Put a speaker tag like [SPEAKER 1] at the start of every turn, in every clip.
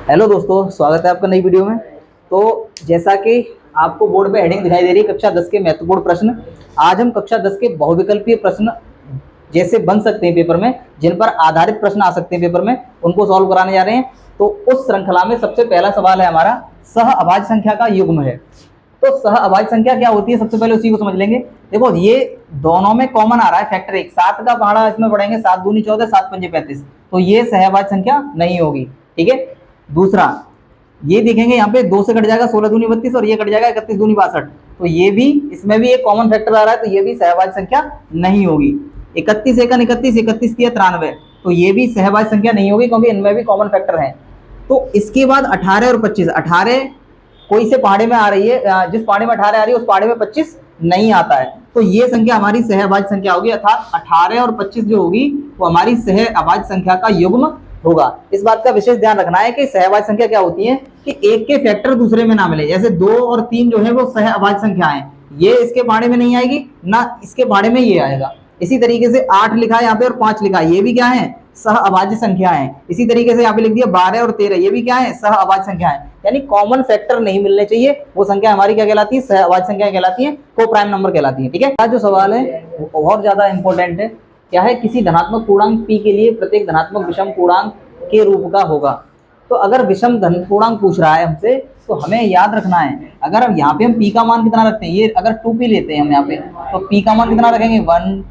[SPEAKER 1] Hello दोस्तों, स्वागत है आपका नई वीडियो में। तो जैसा कि आपको बोर्ड पे हेडिंग दिखाई दे रही है कक्षा 10 के महत्वपूर्ण प्रश्न। आज हम कक्षा 10 के बहुविकल्पीय प्रश्न जैसे बन सकते हैं पेपर में, जिन पर आधारित प्रश्न आ सकते हैं पेपर में, उनको सॉल्व कराने जा रहे हैं। तो उस श्रृंखला में सबसे पहला सवाल है हमारा, सहअभाज्य संख्या का युग्म है। तो सहअभाज्य संख्या क्या होती है, सबसे पहले उसी को समझ लेंगे। देखो, ये दोनों में कॉमन आ रहा है फैक्टर एक, 7 का पहाड़ा इसमें पढ़ेंगे, 7 दूनी 14, 7 पंजे 35। तो ये सहअभाज्य संख्या नहीं होगी। ठीक है। दूसरा, ये देखेंगे यहाँ पे 2 से कट जाएगा 16 दूनी 32 और ये कट जाएगा 31 दूनी 62। तो ये भी, इसमें भी एक कॉमन फैक्टर आ रहा है, तो ये भी सहभाज्य संख्या नहीं होगी। 31 एकन 31, 31 तिया 93, तो ये भी सहभाज्य संख्या नहीं होगी क्योंकि इनमें भी कॉमन फैक्टर है। तो इसके बाद 18 और 25, 18 कोई से पहाड़े में आ रही है, जिस पहाड़े में 18 आ रही है उस पहाड़े में 25 नहीं आता है, तो ये संख्या हमारी सहअभाज्य संख्या होगी। अर्थात 18 और 25 जो होगी वो हमारी सहअभाज्य संख्या का युग्म होगा। इस बात का विशेष ध्यान रखना है कि सहअभाज्य संख्या क्या होती है कि एक के फैक्टर दूसरे में ना मिले। जैसे 2 और 3 जो है वो सहअभाज्य संख्या है, ये इसके पहाड़े में नहीं आएगी ना इसके पहाड़े में ये आएगा। इसी तरीके से 8 लिखा है यहाँ पे और 5 लिखा है, ये भी क्या है, सहअभाज्य संख्या है। इसी तरीके से यहाँ पे लिख दिया 12 और 13, ये भी क्या है, सहअभाज्य संख्या है। यानी कॉमन फैक्टर नहीं मिलने चाहिए, वो संख्या हमारी क्या कहलाती है, सहअभाज्य संख्या कहलाती है, को प्राइम नंबर कहलाती है। ठीक है। जो सवाल है वो बहुत ज्यादा इंपॉर्टेंट है। क्या है, किसी धनात्मक पूर्णांक p के लिए प्रत्येक धनात्मक विषम पूर्णांक के रूप का होगा। तो अगर विषम धन पूर्णांक पूछ रहा है हमसे, तो हमें याद रखना है, अगर अब यहाँ पे हम p का मान कितना रखते हैं, ये अगर 2p लेते हैं हम यहाँ पे, तो p का मान कितना रखेंगे, 1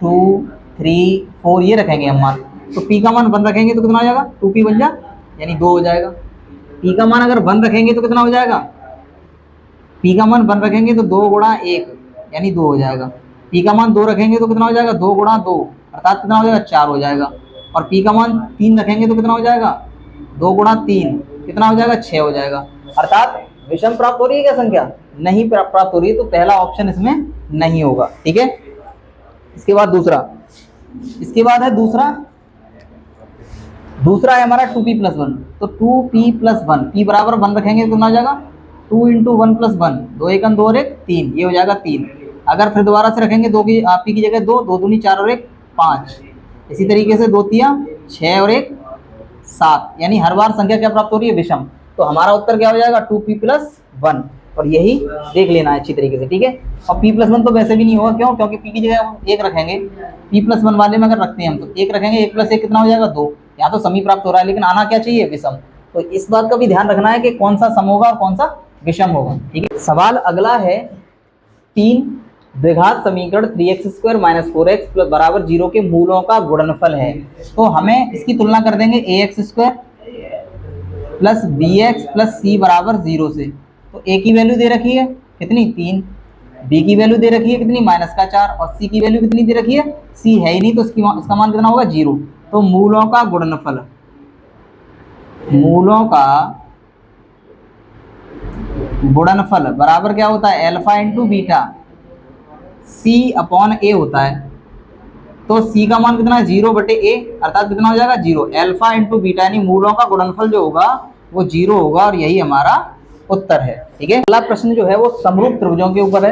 [SPEAKER 1] 2 3 4 ये रखेंगे हम मान। तो p का मान 1 रखेंगे तो कितना हो जाएगा, 2p बन जा, यानी 2 हो जाएगा। p का मान अगर 1 रखेंगे तो कितना हो जाएगा, p का मान 1 रखेंगे तो 2 गुणा 1 यानी 2 हो जाएगा। p का मान 2 रखेंगे तो कितना हो जाएगा, 2 गुणा 2 अर्थात कितना हो जाएगा, 4 हो जाएगा। और p का मान 3 रखेंगे तो कितना हो जाएगा, 2 गुणा 3 कितना हो जाएगा, 6 हो जाएगा। अर्थात विषम प्राप्त हो रही है क्या संख्या, नहीं प्राप्त हो रही है, तो पहला ऑप्शन इसमें नहीं होगा। ठीक है। इसके बाद दूसरा, इसके बाद है दूसरा है हमारा 2p+1। तो 2p+1, p बराबर 1 रखेंगे तो कितना हो जाएगा, 2 × 1 + 1, 2 एकन 2 और 1 3, ये हो जाएगा 3। अगर फिर दोबारा से रखेंगे 2 की p की जगह 2, 2 दूनी 4 और 1 5। इसी तरीके से 2 तिया 6 और 1 7, यानी हर बार संख्या क्या प्राप्त हो रही है, विषम। तो हमारा उत्तर क्या हो जाएगा, 2p+1, और यही देख लेना है अच्छी तरीके से। ठीक है। और p+1 तो वैसे भी नहीं होगा, क्यों, क्योंकि p की जगह हम 1 रखेंगे, p+1 वाले में अगर रखते हैं हम तो 1 रखेंगे, 1 + 1 कितना हो जाएगा, 2। यहाँ तो समी प्राप्त हो रहा है, लेकिन आना क्या चाहिए, विषम। तो इस बात का भी ध्यान रखना है कि कौन सा सम होगा और कौन सा विषम होगा। ठीक है। सवाल अगला है, 3 द्विघात समीकरण 3x² - 4x = 0 के मूलों का गुणनफल है। तो हमें इसकी तुलना कर देंगे ax² + bx + c = 0 से। तो a की वैल्यू दे रखी है कितनी, 3, b की वैल्यू दे रखी है कितनी, -4, और c की वैल्यू कितनी दे रखी है, c है ही नहीं, तो इसका मान कितना होगा, 0। तो मूलों का गुणनफल, मूलों का गुणनफल बराबर क्या होता है, अल्फा × बीटा c/a होता है। तो c का मान कितना है, 0/a, अर्थात कितना हो जाएगा, 0। अल्फा × बीटा यानी मूलों का गुणनफल जो होगा वो 0 होगा, और यही हमारा उत्तर है। ठीक है। अगला प्रश्न जो है वो समरूप त्रिभुजों के ऊपर है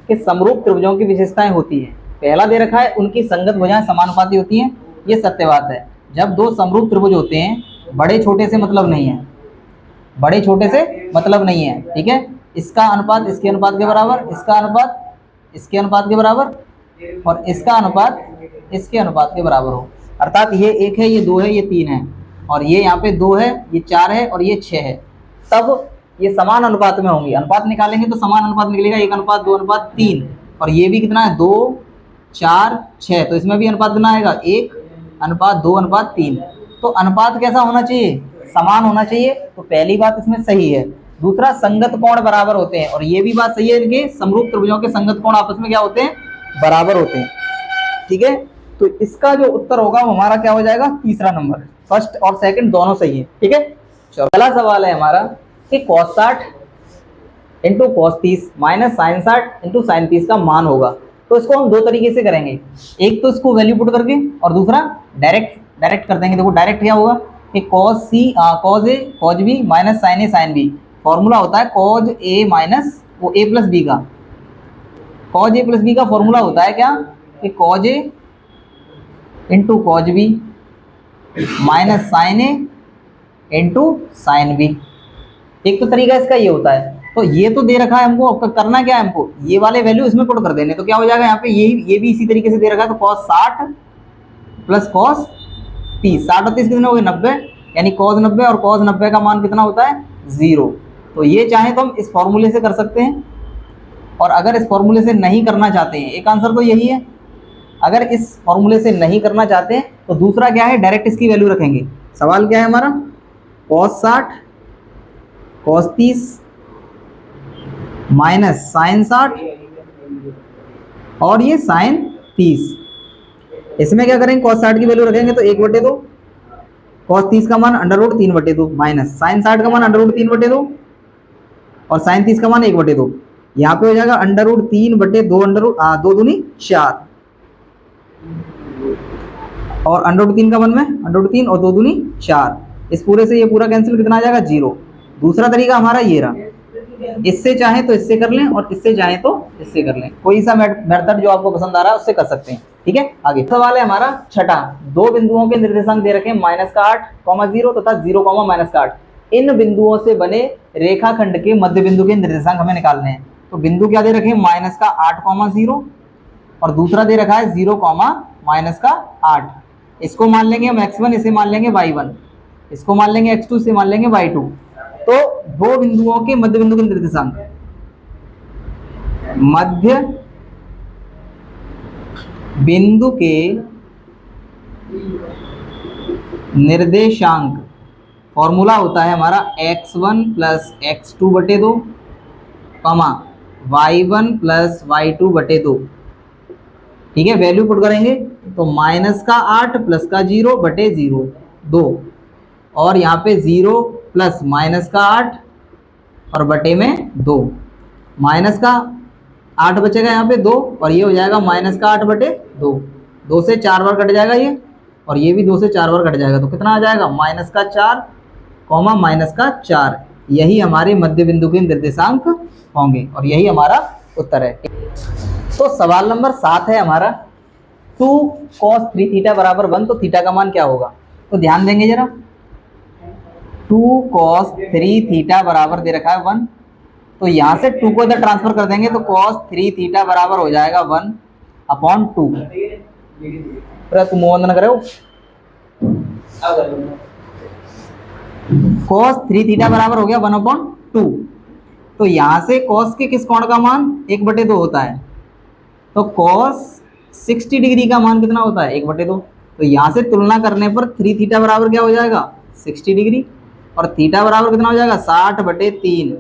[SPEAKER 1] कि समरूप त्रिभुजों की विशेषताएं होती है। पहला दे रखा है, उनकी संगत भुजाएं समानुपाती होती हैं। ये सत्य बात है। जब दो समरूप त्रिभुज होते हैं, बड़े छोटे से मतलब नहीं है, बड़े छोटे से मतलब नहीं है। ठीक है। इसका अनुपात इसके अनुपात के बराबर, इसका अनुपात इसके अनुपात के बराबर, और इसका अनुपात इसके अनुपात के बराबर हो। अर्थात ये 1 है, ये 2 है, ये 3 है, और ये यहाँ पे 2 है, ये 4 है, और ये 6 है, तब ये समान अनुपात में होंगी। अनुपात निकालेंगे तो समान अनुपात निकलेगा, 1:2:3, और ये भी कितना है, 2 4 6, तो इसमें भी अनुपात कितना आएगा, 1:2:3। तो अनुपात कैसा होना चाहिए, समान होना चाहिए। तो पहली बात इसमें सही है। दूसरा, संगत कोण बराबर होते हैं, और ये भी बात सही है, इनके समरूप त्रिभुजों के संगत कोण आपस में क्या होते हैं, बराबर होते हैं। ठीक है। तो इसका जो उत्तर होगा वो हमारा क्या हो जाएगा, तीसरा नंबर। फर्स्ट और सेकंड दोनों सही है। ठीक है। चलो, पहला सवाल है हमारा कि cos 60 × cos 30 - sin 60 × sin 30 का मान होगा। तो इसको हम दो तरीके से करेंगे, एक तो इसको वैल्यू पुट करके, और दूसरा डायरेक्ट कर देंगे। देखो डायरेक्ट क्या होगा कि cos a cos b - sin a sin b, formula होता है cos a माइनस वो a + b का, cos a + b का फॉर्मूला होता है क्या, कि cos a × cos b - sin a into sine B. एक तो तरीका इसका ये होता है। तो ये तो दे रखा है हमको, अब करना क्या है हमको, ये वाले वैल्यू इसमें पुट कर देने। तो क्या हो जाएगा यहाँ पे, ये भी इसी तरीके से दे रखा है। तो cos 60 प्लस cos 30, 60 और 30 कितने हो गए 90, यानी cos 90 और cos 90 का मान कितना होता है 0। तो ये चाहे तो हम इस फॉर्मूले से कर सकते हैं, और अगर इस फॉर्मूले से नहीं करना चाहते हैं, एक आंसर तो यही है। अगर इस फॉर्मूले से नहीं करना चाहते हैं तो दूसरा क्या है, डायरेक्ट इसकी वैल्यू रखेंगे। सवाल क्या है हमारा, cos 60 cos 30 माइनस साइन 60 और ये साइन 30। इसमें क्या करेंगे, cos 60 की वैल्यू रखेंगे तो 1/2, cos 30 का मान √ 3/2 माइनस साइन 60 का मान √ 3/2 और साइन 30 का मान 1/2। यहाँ पे हो जाएगा √ 3/2, 2 दूनी 4 और √ 3 का वन में √ 3 और 2 दूनी 4। इस पूरे से ये पूरा कैंसिल, कितना आ जाएगा 0। दूसरा तरीका हमारा ये रहा, इससे चाहे तो इससे कर लें और इससे चाहे तो इससे कर लें, कोई सा मेथड जो आपको पसंद आ रहा है उससे कर सकते हैं। ठीक है, आगे सवाल है हमारा छठा। दो बिंदुओं के निर्देशांक दे रखे हैं -8, 0 तथा 0, -8। इन बिंदुओं से बने रेखाखंड के मध्य बिंदु के निर्देशांक हमें निकालने हैं। तो बिंदु क्या दे रखे हैं, -8, 0 और दूसरा दे रखा है 0, -8। इसको मान लेंगे हम x1, इसे मान लेंगे y1, इसको मान लेंगे x2, इसे मान लेंगे y2। तो दो बिंदुओं के मध्य बिंदु के निर्देशांक, मध्य बिंदु के निर्देशांक फॉर्मूला होता है हमारा x1 + x2/2, y1 + y2/2। ठीक है, वैल्यू पुट करेंगे तो -8 + 0/0, 2 और यहाँ पे 0 प्लस -8 और बटे में 2, -8 बचेगा यहाँ पे 2 और ये हो जाएगा -8/2। 2 से 4 बार कट जाएगा ये, और ये भी 2 से 4 बार कट जाएगा। तो कितना आ जाएगा, -4, -4। यही हमारे मध्य बिंदु के निर्देशांक होंगे और यही हमारा उत्तर है। तो सवाल नंबर 7 है हमारा, 2 cos 3θ = 1। तो थीटा का मान क्या होगा, तो ध्यान देंगे जरा। 2 cos 3θ बराबर दे रखा है 1, तो यहाँ से 2 को इधर ट्रांसफर कर देंगे तो cos 3θ बराबर हो जाएगा 1/2। तुम मोहन न करो, cos 3θ बराबर हो गया 1/2। तो यहाँ से cos के किस कोण का मान 1/2 होता है, तो cos 60 डिग्री का मान कितना होता है 1/2। तो यहाँ से तुलना करने पर 3θ बराबर क्या हो जाएगा 60 डिग्री, और थीटा बराबर कितना हो जाएगा 60/3,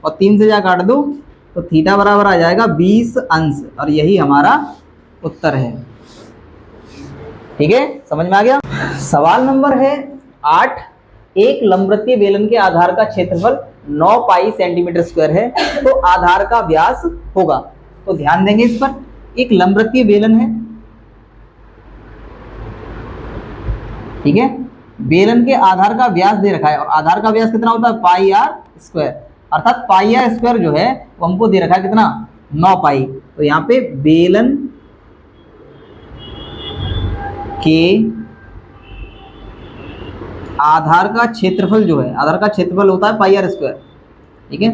[SPEAKER 1] और 3 से जा काट दो तो थीटा बराबर आ जाएगा 20 अंश, और यही हमारा उत्तर है। ठीक है, समझ में आ गया। सवाल नंबर है 8। एक लंबवृत्तीय बेलन के आधार का क्षेत्रफल 9 पाई सेंटीमीटर² है, तो आधार का व्यास होगा। तो ध्यान देंगे इस पर, एक लंबवृत्तीय बेलन है, ठीक है, बेलन के आधार का व्यास दे रखा है, और आधार का व्यास कितना होता है πr², अर्थात πr² जो है वो हमको दे रखा है कितना 9 पाई। तो यहाँ पे बेलन के आधार का क्षेत्रफल जो है, आधार का क्षेत्रफल होता है πr², ठीक है,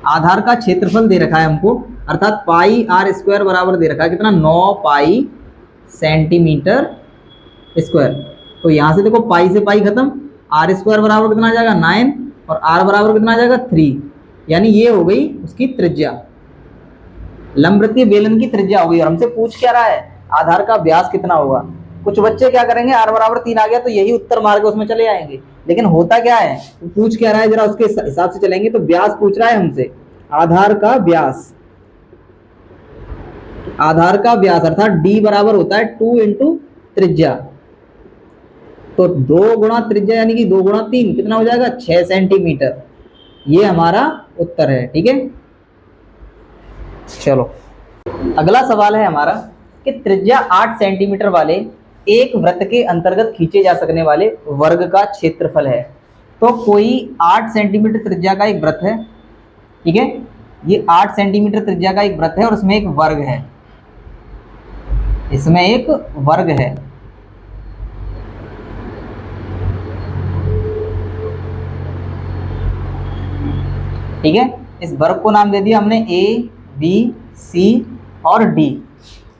[SPEAKER 1] आधार का क्षेत्रफल दे रखा है हमको, अर्थात πr² बराबर दे रखा है कितना 9 पाई सेंटीमीटर²। तो यहाँ से देखो पाई से पाई खत्म, r² बराबर कितना आ जाएगा 9 और r बराबर कितना आ जाएगा 3, यानी ये हो गई उसकी त्रिज्या, लंबवृत्तीय बेलन की त्रिज्या हो गई। और हमसे पूछ क्या रहा है, आधार का व्यास कितना होगा। कुछ बच्चे क्या करेंगे, r बराबर 3 आ गया तो यही उत्तर मार के उसमें चले आएंगे, लेकिन होता क्या है, पूछ क्या रहा है जरा उसके हिसाब से चलेंगे। तो व्यास पूछ रहा है हमसे, आधार का व्यास, आधार का व्यास अर्थात d बराबर होता है 2 × त्रिज्या। तो 2 गुणा त्रिज्या यानी कि 2 गुणा 3 कितना हो जाएगा 6 सेंटीमीटर, ये हमारा उत्तर है। ठीक है, चलो अगला सवाल है हमारा कि त्रिज्या 8 सेंटीमीटर वाले एक वृत्त के अंतर्गत खींचे जा सकने वाले वर्ग का क्षेत्रफल है। तो कोई 8 सेंटीमीटर त्रिज्या का एक वृत्त है, ठीक है, ये 8 सेंटीमीटर त्रिज्या का एक वृत्त है और उसमें एक वर्ग है, इसमें एक वर्ग है। ठीक है। इस वर्ग को नाम दे दिया हमने ए बी सी और डी।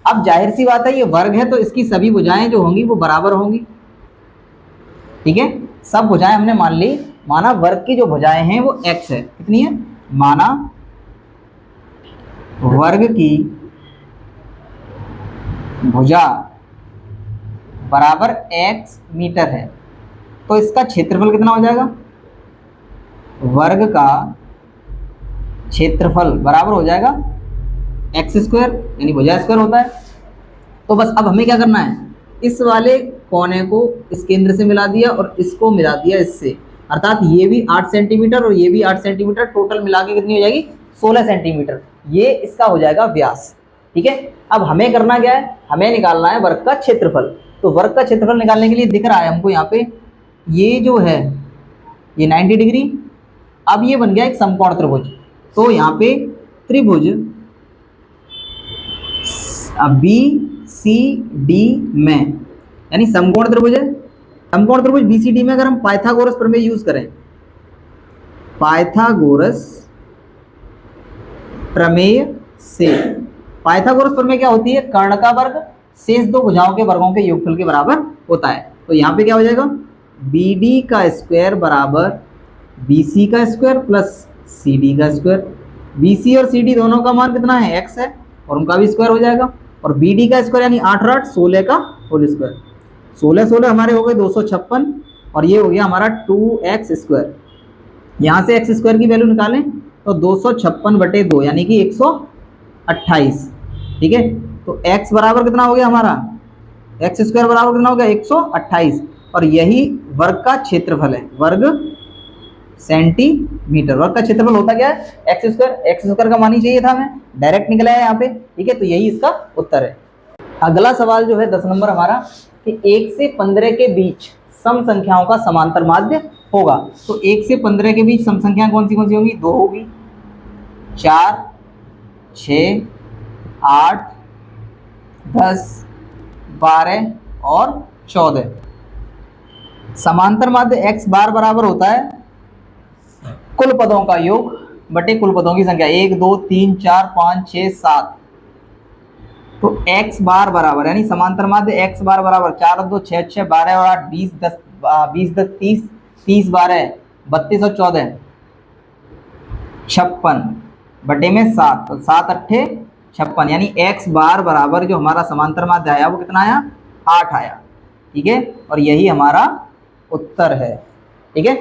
[SPEAKER 1] अब जाहिर सी बात है ये वर्ग है तो इसकी सभी भुजाएं जो होंगी वो बराबर होंगी। ठीक है, सब भुजाएं हमने मान ली। माना वर्ग की जो भुजाएं हैं वो x है, कितनी है, माना वर्ग की भुजा बराबर x मीटर है, तो इसका क्षेत्रफल कितना हो जाएगा, वर्ग का क्षेत्रफल बराबर हो जाएगा एक्स स्क्वायर, यानी भुजा स्क्वायर होता है। तो बस अब हमें क्या करना है, इस वाले कोने को इस केंद्र से मिला दिया और इसको मिला दिया इससे, अर्थात ये भी 8 सेंटीमीटर और ये भी 8 सेंटीमीटर, टोटल मिला के कितनी हो जाएगी 16 सेंटीमीटर। ये इसका हो जाएगा व्यास। ठीक है, अब हमें करना क्या है, हमें निकालना है वर्ग का क्षेत्रफल। तो वर्ग का क्षेत्रफल निकालने के लिए दिख रहा है हमको यहाँ पे ये जो है ये 90 डिग्री, अब ये बन गया एक समकोण त्रिभुज। तो यहाँ पे त्रिभुज बी सी डी में, यानी समकोण त्रिभुज है, समकोण त्रिभुज बी सी डी में अगर हम पाइथागोरस प्रमेय यूज करें, पाइथागोरस प्रमेय से, पाइथागोरस प्रमेय क्या होती है, कर्ण का वर्ग शेष दो भुजाओं के वर्गों के योगफल के बराबर होता है। तो यहाँ पे क्या हो जाएगा, बी डी का स्क्वायर बराबर बी सी का स्क्वायर प्लस सी डी का स्क्वायर। बी सी और सी डी दोनों का मान कितना है, एक्स है, और उनका भी स्क्वायर हो जाएगा। और बी डी का स्क्वायर यानी 8 और 8 16 का होल स्क्वायर, 16 16 हमारे हो गए 256, और ये हो गया हमारा 2x स्क्वायर। यहाँ से x स्क्वायर की वैल्यू निकालें तो 256/2 यानी कि 128। ठीक है, तो x बराबर कितना हो गया हमारा, x स्क्वायर बराबर कितना हो गया 128, और यही वर्ग का क्षेत्रफल है, वर्ग सेंटीमीटर। वर्ग का क्षेत्रफल होता क्या है, एक्स स्क्वायर का मान ही चाहिए था हमें, डायरेक्ट निकला है यहाँ पे। ठीक है, तो यही इसका उत्तर है। अगला सवाल जो है 10 नंबर हमारा कि 1 से 15 के बीच सम संख्याओं का समांतर माध्य होगा। तो 1 से 15 के बीच सम संख्याएं कौन सी होंगी, 2 होगी, 4 6 8 10 12 और 14। समांतर माध्य x बार बराबर होता है कुल पदों का योग बटे कुल पदों की संख्या, 1 2 3 4 5 6 7। तो x बार बराबर, यानी समांतर माध्य x बार बराबर 4 2 6 6 12 और 8 20 10 20 10 30 30 12 32 और 14 56 बटे में 7, तो 7 8 56, यानी x बार बराबर जो हमारा समांतर माध्य आया वो कितना आया, 8 आया। ठीक है, और यही हमारा उत्तर है। ठीक है,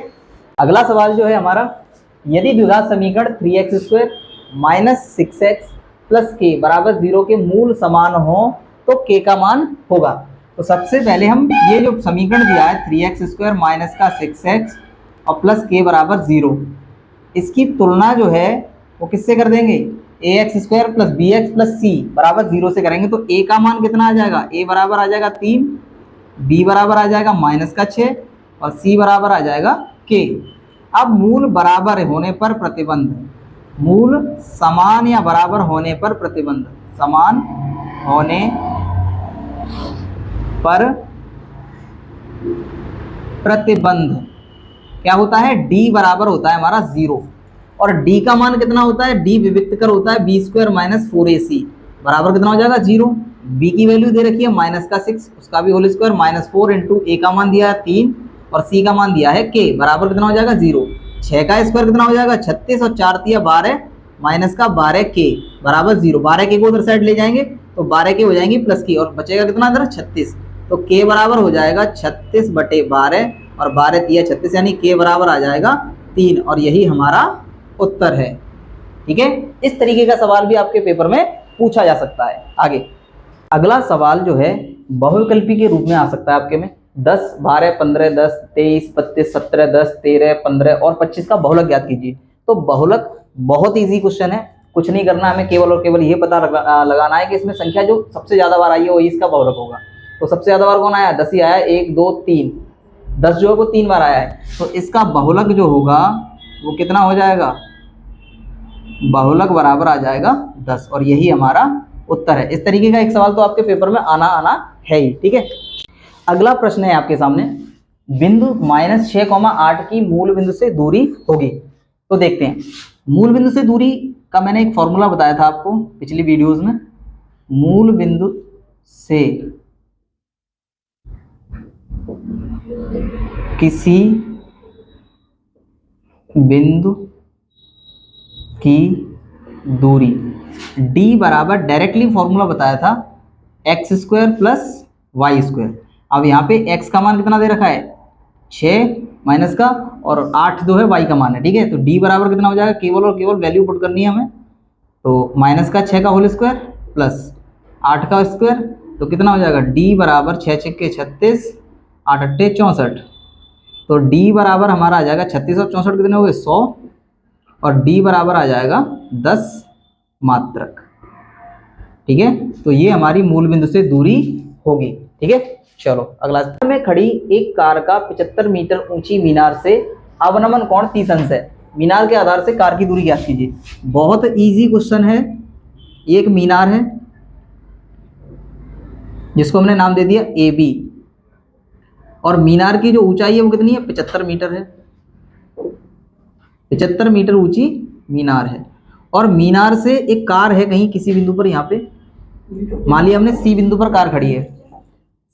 [SPEAKER 1] अगला सवाल जो है हमारा, यदि द्विघात समीकरण 3x² - 6x + k बराबर 0 के मूल समान हो तो k का मान होगा। तो सबसे पहले हम ये जो समीकरण दिया है 3x² माइनस का 6x और प्लस k बराबर 0, इसकी तुलना जो है वो किससे कर देंगे, ax² + bx + c बराबर 0 से करेंगे। तो a का मान कितना आ जाएगा, a बराबर आ जाएगा 3, b बराबर आ जाएगा -6 और c बराबर आ जाएगा k। अब मूल बराबर होने पर प्रतिबंध, मूल समान या बराबर होने पर प्रतिबंध, समान होने पर प्रतिबंध क्या होता है, d बराबर होता है हमारा 0, और d का मान कितना होता है, d विविक्तकर होता है b² - 4ac बराबर कितना हो जाएगा 0। b की वैल्यू दे रखी है -6, उसका भी होल स्क्वायर -4 × a का मान दिया है 3 और c का मान दिया है k बराबर कितना हो जाएगा 0। 6 का स्क्वायर कितना हो जाएगा 36 और 4 × 12 -12k बराबर 0। 12k को उधर साइड ले जाएंगे तो 12k हो जाएंगी प्लस k, और बचेगा कितना इधर 36, तो k बराबर हो जाएगा 36/12 और 12 × 36 यानी k बराबर आ जाएगा 3, और यही हमारा उत्तर है। ठीक है, इस तरीके का सवाल भी आपके पेपर में पूछा जा सकता है। आगे अगला सवाल जो है बहुविकल्पी के रूप में आ सकता है आपके में, 10 12 15 10 23 32 17 10 13 15 और 25 का बहुलक ज्ञात कीजिए। तो बहुलक बहुत इजी क्वेश्चन है, कुछ नहीं करना, हमें केवल और केवल ये पता लगाना है कि इसमें संख्या जो सबसे ज्यादा बार आई है वही इसका बहुलक होगा। तो सबसे ज्यादा बार कौन आया, 10 ही आया, 1 2 3, 10 जो है वो 3 बार आया है, तो इसका बहुलक जो होगा वो कितना हो जाएगा, बहुलक बराबर आ जाएगा 10, और यही हमारा उत्तर है। इस तरीके का एक सवाल तो आपके पेपर में आना है ही। ठीक है, अगला प्रश्न है आपके सामने, बिंदु -6, 8 की मूल बिंदु से दूरी होगी। तो देखते हैं, मूल बिंदु से दूरी का मैंने एक फॉर्मूला बताया था आपको पिछली वीडियोस में। मूल बिंदु से किसी बिंदु की दूरी d बराबर, डायरेक्टली फॉर्मूला बताया था x square plus y square. अब यहाँ पे x का मान कितना दे रखा है 6 माइनस का, और 8 जो है y का मान है, ठीक है। तो d बराबर कितना हो जाएगा, केवल और केवल वैल्यू पुट करनी है हमें। तो माइनस का 6 का होल स्क्वायर प्लस 8 का स्क्वायर, तो कितना हो जाएगा d बराबर 6 छक्के 36, 8 अट्ठे 64। तो d बराबर हमारा आ जाएगा 36 और 64 कितने हो गए 100, और d बराबर आ जाएगा 10 मात्रक, ठीक है। तो ये हमारी मूल बिंदु से दूरी होगी, ठीक है। चलो अगला, में खड़ी एक कार का 75 मीटर ऊंची मीनार से अवनमन कोण 30 अंश है। मीनार के आधार से कार की दूरी ज्ञात कीजिए। बहुत इजी क्वेश्चन है। एक मीनार है जिसको हमने नाम दे दिया ए बी, और मीनार की जो ऊंचाई है वो कितनी है 75 मीटर है। 75 मीटर ऊंची मीनार है, और मीनार से एक कार है कहीं किसी बिंदु पर, यहाँ पे मान लिया हमने सी बिंदु पर कार खड़ी है।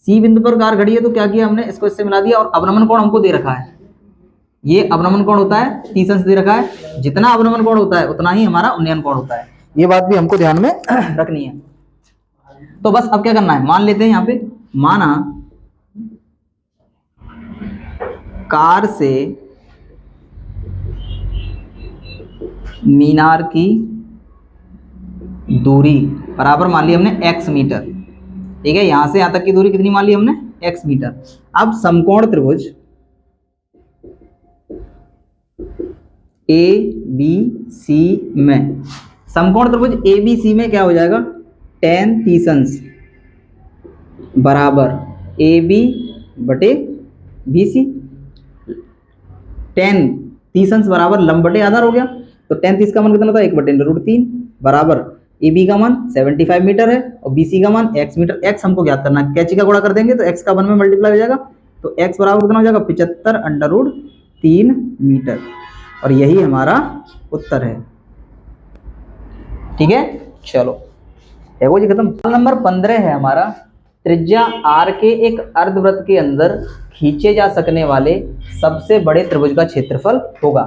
[SPEAKER 1] सी बिंदु पर कार खड़ी है तो क्या किया हमने, इसको इससे मिला दिया, और अवनमन कोण हमको दे रखा है। ये अवनमन कोण होता है 30 अंश दे रखा है। जितना अवनमन कोण होता है उतना ही हमारा उन्नयन कोण होता है। ये बात भी हमको ध्यान में रखनी है। तो बस अब क्या करना है, मान लेते हैं यहाँ पे, माना कार से मीनार की दूरी बराबर मान ली हमने x मीटर, ठीक है। यहां से यहां तक की दूरी कितनी मान ली हमने x मीटर। अब समकोण त्रिभुज ए बी सी में, समकोण त्रिभुज ए बी सी में क्या हो जाएगा, tan 30 अंश बराबर ए बी बटे बी सी। tan 30 अंश बराबर लंब बटे आधार हो गया। तो tan 30 का मान कितना था 1/√3 बराबर ए बी का मान 75 मीटर है, और बी सी का मान x मीटर। x हमको ज्ञात करना है, कैची का गुणा कर देंगे तो x का 1 में मल्टीप्लाई हो जाएगा। तो x बराबर कितना हो जाएगा 75/3 मीटर, और यही हमारा उत्तर है, ठीक है। चलो है वो जी खत्म। सवाल नंबर 15 है हमारा, त्रिज्या r के एक अर्धवृत्त के अंदर खींचे जा सकने वाले सबसे बड़े त्रिभुज का क्षेत्रफल होगा।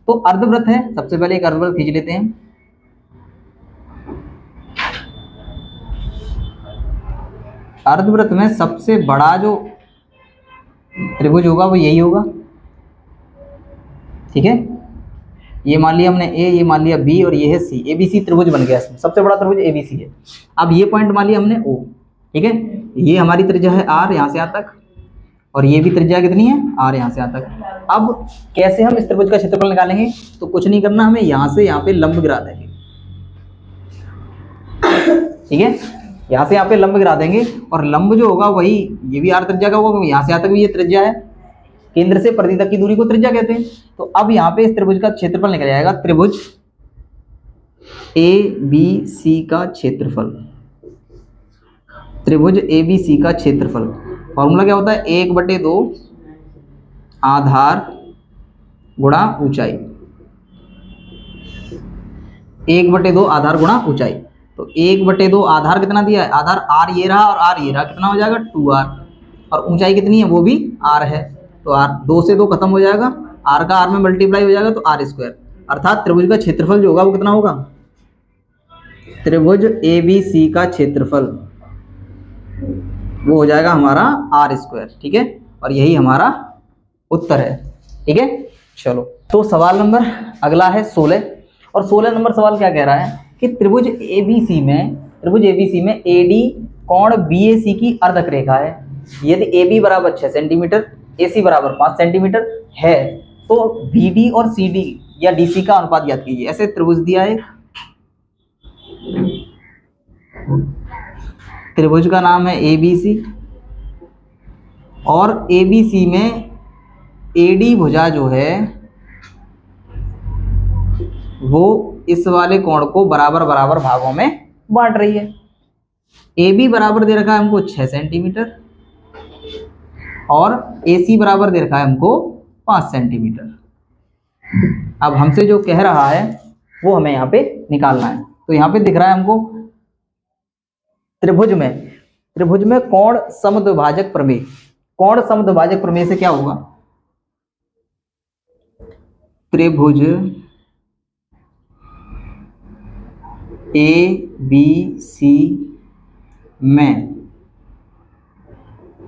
[SPEAKER 1] तो अर्धवृत्त है, सबसे पहले एक अर्धवृत्त खींच लेते हैं। अर्धवृत्त में सबसे बड़ा जो त्रिभुज होगा वो यही होगा, ठीक है। ये मान लिया हमने ए, ये मान लिया बी, और ये है सी। ए बी सी त्रिभुज बन गया, इसमें सबसे बड़ा त्रिभुज ए बी सी है। अब ये पॉइंट मान लिया हमने ओ, ठीक है। ये हमारी त्रिज्या है आर यहाँ से यहाँ तक, और ये भी त्रिज्या कितनी है आर यहाँ से यहाँ तक। अब कैसे हम इस त्रिभुज का क्षेत्रफल निकालेंगे, तो कुछ नहीं करना, हमें यहाँ से यहाँ पे लंब गिरा देंगे, ठीक है। यहाँ से यहाँ पे लंब गिरा देंगे, और लंब जो होगा वही ये भी आर त्रिज्या का होगा, यहाँ से यहाँ तक भी ये त्रिज्या है। केंद्र से परिधि तक की दूरी को त्रिज्या कहते हैं। तो अब यहाँ पे इस त्रिभुज का क्षेत्रफल निकल जाएगा, त्रिभुज ए बी सी का क्षेत्रफल। त्रिभुज ए बी सी का क्षेत्रफल फॉर्मूला क्या होता है, 1/2 आधार गुणा ऊंचाई। 1/2 आधार गुणा ऊंचाई। तो 1/2 आधार कितना दिया है, आधार r ये रहा और r ये रहा, कितना हो जाएगा 2r, और ऊंचाई कितनी है वो भी r है। तो r 2 से 2 खत्म हो जाएगा, r का r में मल्टीप्लाई हो जाएगा तो r स्क्वायर। अर्थात त्रिभुज का क्षेत्रफल जो होगा वो कितना होगा, त्रिभुज ए बी सी का क्षेत्रफल वो हो जाएगा हमारा r स्क्वायर, ठीक है। और यही हमारा उत्तर है, ठीक है। चलो तो सवाल नंबर अगला है 16, और 16 नंबर सवाल क्या कह रहा है कि त्रिभुज एबीसी में एडी कोण बीएसी की अर्धक रेखा है। यदि AB बराबर 6 सेंटीमीटर, AC बराबर 5 सेंटीमीटर है, तो BD और CD या DC का अनुपात ज्ञात कीजिए। ऐसे त्रिभुज दिया है, त्रिभुज का नाम है ABC, और ABC में AD भुजा जो है वो इस वाले कोण को बराबर बराबर भागों में बांट रही है। AB बराबर दे रखा है हमको 6 सेंटीमीटर, और AC बराबर दे रखा है हमको 5 सेंटीमीटर। अब हमसे जो कह रहा है वो हमें यहाँ पे निकालना है। तो यहाँ पे दिख रहा है हमको त्रिभुज में कोण समद्विभाजक प्रमेय। कोण समद्विभाजक प्रमेय से क्या होगा, त्रिभुज ABC में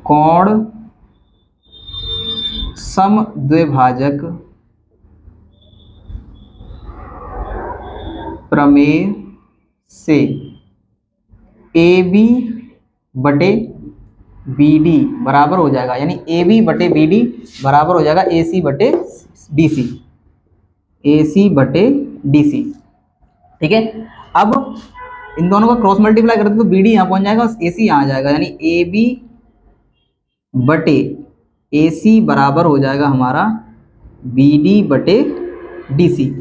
[SPEAKER 1] कोण समद्विभाजक प्रमेय से AB बटे BD बराबर हो जाएगा, यानी AB बटे BD बराबर हो जाएगा AC बटे DC, AC बटे DC। ठीक है, अब इन दोनों का क्रॉस मल्टीप्लाई करते तो BD यहाँ पहुंच जाएगा, AC यहाँ आ जाएगा, यानी AB बटे AC बराबर हो जाएगा हमारा BD बटे DC।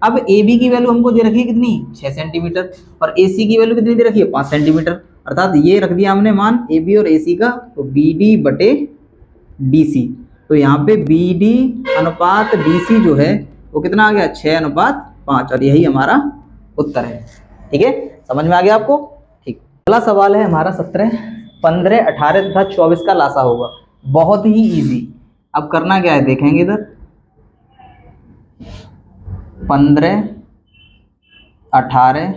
[SPEAKER 1] अब AB की वैल्यू हमको दे रखी है कितनी, 6 सेंटीमीटर, और AC की वैल्यू कितनी दे रखी है, 5 सेंटीमीटर, अर्थात ये रख दिया हमने मान AB और AC का, तो BD बटे DC। तो यहाँ पे BD अनुपात DC जो है वो कितना आ गया, 6:5, और यही हमारा उत्तर है। ठीक है, समझ में आ गया आपको। ठीक, अगला सवाल है हमारा 17, 15, 18 तथा 24 का लासा होगा। बहुत ही इजी। अब करना क्या है, देखेंगे इधर 15, 18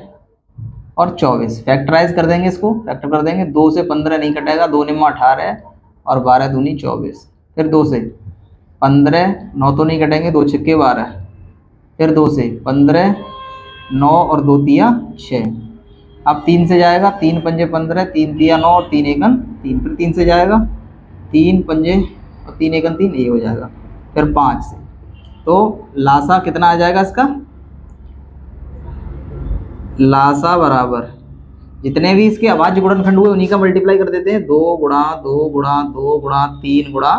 [SPEAKER 1] और 24 फैक्टराइज कर देंगे, इसको फैक्टर कर देंगे। 2 से 15 नहीं कटेगा, 2 निम्मा 18 और 12 दूनी 24, फिर 2 से 15, 9 तो नहीं कटेंगे, 2 छक्के 12, फिर 2 से 15, 9 और 2 तिया 6। अब 3 से जाएगा, 3 पंजे 15, 3 तिया 9 और 3 एकन 3, फिर 3 से जाएगा, 3 पंजे और 3 एकन 3, ये हो जाएगा, फिर 5 से। तो लासा कितना आ जाएगा इसका, लासा बराबर जितने भी इसके अभाज्य गुणनखंड हुए उन्हीं का मल्टीप्लाई कर देते हैं, 2 गुणा 2 गुणा 2 गुणा 3 गुणा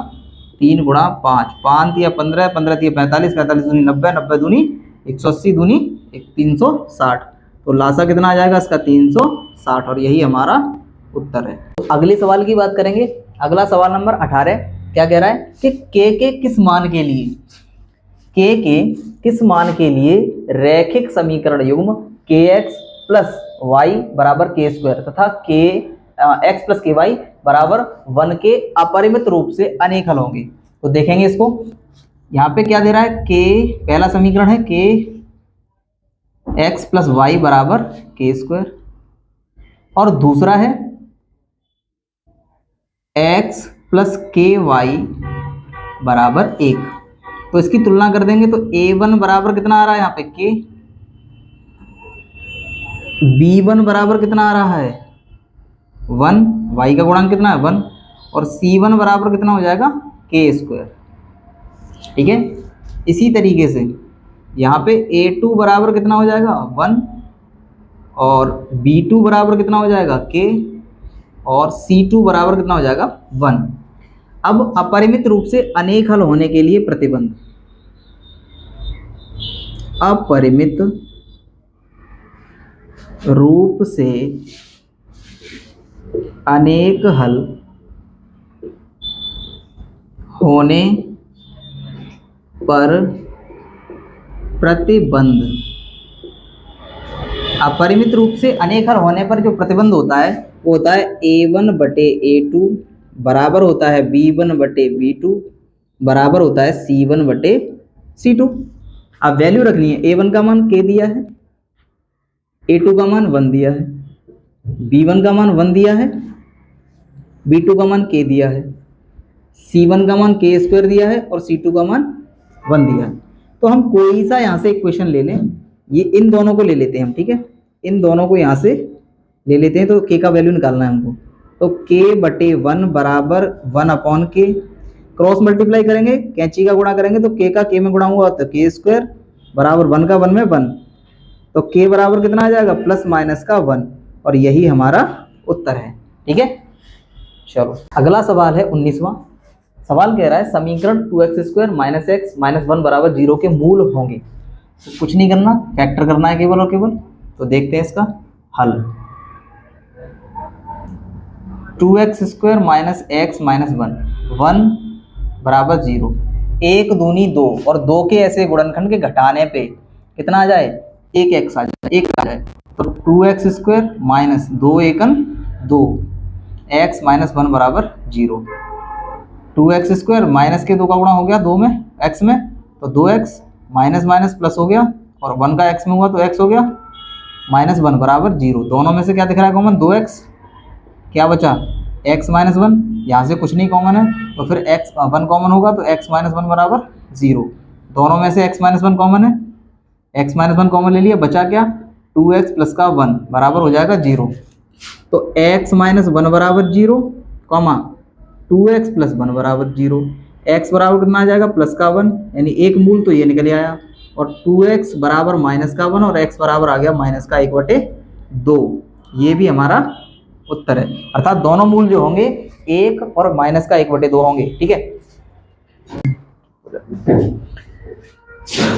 [SPEAKER 1] 3 गुणा 5, 5 तिया 15, 15 तिया 45, 45 दूनी 90, 90 दूनी 180 दूनी 360। तो लासा कितना आ जाएगा इसका, 360, और यही हमारा उत्तर है। तो अगले सवाल की बात करेंगे। अगला सवाल नंबर 18 क्या कह रहा है कि के किस मान के लिए, के किस मान के लिए रैखिक समीकरण युग्म kx प्लस वाई बराबर के स्क्वायर तथा x प्लस के वाई बराबर 1 के अपरिमित रूप से अनेक हल होंगे। तो देखेंगे इसको, यहाँ पे क्या दे रहा है, के पहला समीकरण है के एक्स प्लस वाई बराबर के स्क्वायर, और दूसरा है एक्स प्लस के वाई बराबर 1। तो इसकी तुलना कर देंगे तो a1 बराबर कितना आ रहा है यहाँ पे के, b1 बराबर कितना आ रहा है 1, y का गुणांक कितना है 1, और c1 बराबर कितना हो जाएगा के स्क्वायर। ठीक है, इसी तरीके से यहाँ पे a2 बराबर कितना हो जाएगा 1, और b2 बराबर कितना हो जाएगा k, और c2 बराबर कितना हो जाएगा 1। अब अपरिमित रूप से अनेक हल होने के लिए प्रतिबंध, अपरिमित रूप से अनेक हल होने पर प्रतिबंध। अपरिमित रूप से अनेक हल होने पर जो प्रतिबंध होता है वो होता है a1 बटे a2 बराबर होता है b1 बटे b2 बराबर होता है c1 बटे c2। अब वैल्यू रखनी है, a1 का मान k दिया है, a2 का मान 1 दिया है, b1 का मान 1 दिया है, b2 का मान k दिया है, c1 का मान k स्क्वायर दिया है, और c2 का मान 1 दिया है। तो हम कोई सा यहाँ से इक्वेशन ले लें, ये इन दोनों को ले लेते हैं हम। ठीक है, इन दोनों को यहाँ से ले लेते हैं, तो k का वैल्यू निकालना है हमको। तो k बटे 1 बराबर 1/k, क्रॉस मल्टीप्लाई करेंगे, कैंची का गुणा करेंगे, तो k का k में गुणा हुआ तो k स्क्वायर बराबर 1 का 1 में 1, तो k बराबर कितना आ जाएगा प्लस माइनस का 1, और यही हमारा उत्तर है। ठीक है, चलो अगला सवाल है 19वां। सवाल कह रहा है समीकरण 2x² माइनस x माइनस 1 बराबर 0 के मूल होंगे। तो कुछ नहीं करना, फैक्टर करना है केवल और केवल। तो देखते हैं इसका हल, 2x² माइनस x माइनस 1 बराबर 0, 1 दूनी 2, और 2 के ऐसे गुणनखंड के घटाने पे कितना आ जाए एक एक्स आ जाए, एक आ जाए, तो 2x² माइनस 2 एकन 2, x माइनस 1 बराबर 0। 2x² माइनस के 2 का गुणा हो गया 2 में x में, तो 2x माइनस माइनस प्लस हो गया, और 1 का x में हुआ तो x हो गया माइनस 1 बराबर 0। दोनों में से क्या दिख रहा है कॉमन? 2x, क्या बचा? x माइनस 1, यहाँ से कुछ नहीं कॉमन है, तो फिर x 1 कॉमन होगा, तो x माइनस 1 बराबर 0। दोनों में से x माइनस 1 कॉमन है, x माइनस 1 कॉमन ले लिया, बचा क्या? 2x प्लस का 1 बराबर हो जाएगा 0। तो x माइनस 1 बराबर 0, कॉमा 2x प्लस 1 बराबर 0। x बराबर कितना आ जाएगा? प्लस का 1, यानी एक मूल तो ये निकल आया, और 2x बराबर माइनस का 1 और x बराबर आ गया माइनस का 1/2। ये भी हमारा उत्तर है, अर्थात दोनों मूल जो होंगे 1 और माइनस का 1/2 होंगे। ठीक है,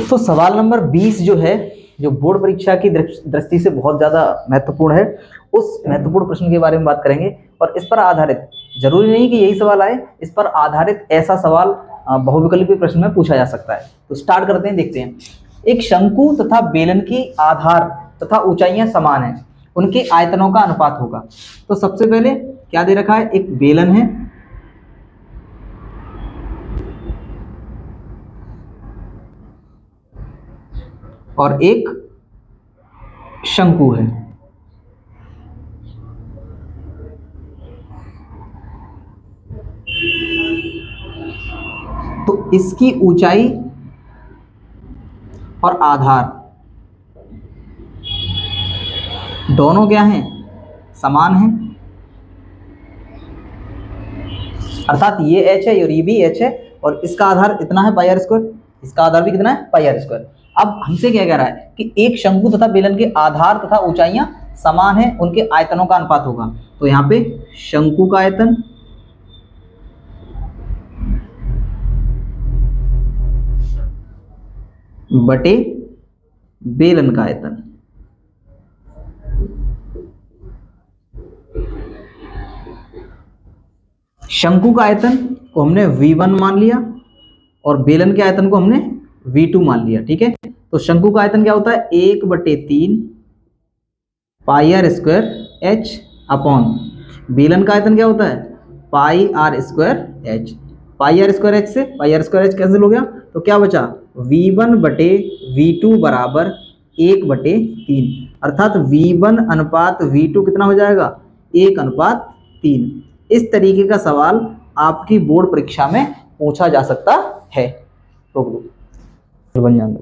[SPEAKER 1] तो सवाल नंबर 20 जो है, जो बोर्ड परीक्षा की दृष्टि से बहुत ज़्यादा महत्वपूर्ण है, उस महत्वपूर्ण प्रश्न के बारे में बात करेंगे। और इस पर आधारित, जरूरी नहीं कि यही सवाल आए, इस पर आधारित ऐसा सवाल बहुविकल्पीय प्रश्न में पूछा जा सकता है। तो स्टार्ट करते हैं, देखते हैं। एक शंकु तथा बेलन की आधार तथा ऊंचाइयां समान हैं, उनके आयतनों का अनुपात होगा। तो सबसे पहले क्या दे रखा है? एक बेलन है और एक शंकु है। तो इसकी ऊंचाई और आधार दोनों क्या हैं? समान हैं, अर्थात ये h है और ये भी h है, और इसका आधार इतना है πr², इसका आधार भी कितना है? πr²। अब हमसे क्या कह रहा है कि एक शंकु तथा बेलन के आधार तथा ऊंचाइयां समान हैं, उनके आयतनों का अनुपात होगा। तो यहाँ पे शंकु का आयतन बटे बेलन का आयतन, शंकु का आयतन को हमने V1 मान लिया और बेलन के आयतन को हमने V2 मान लिया। ठीक है, तो शंकु का आयतन क्या होता है? 1/3 πr² h अपॉन बेलन का आयतन क्या होता है? πr² h। πr² h से πr² h कैंसिल हो गया, तो क्या बचा? V1/V2 बराबर 1/3, अर्थात V1 अनुपात V2 कितना हो जाएगा? 1/3। इस तरीके का सवाल आपकी बोर्ड परीक्षा में पूछा जा सकता है। रोक दो, बन जाएगा।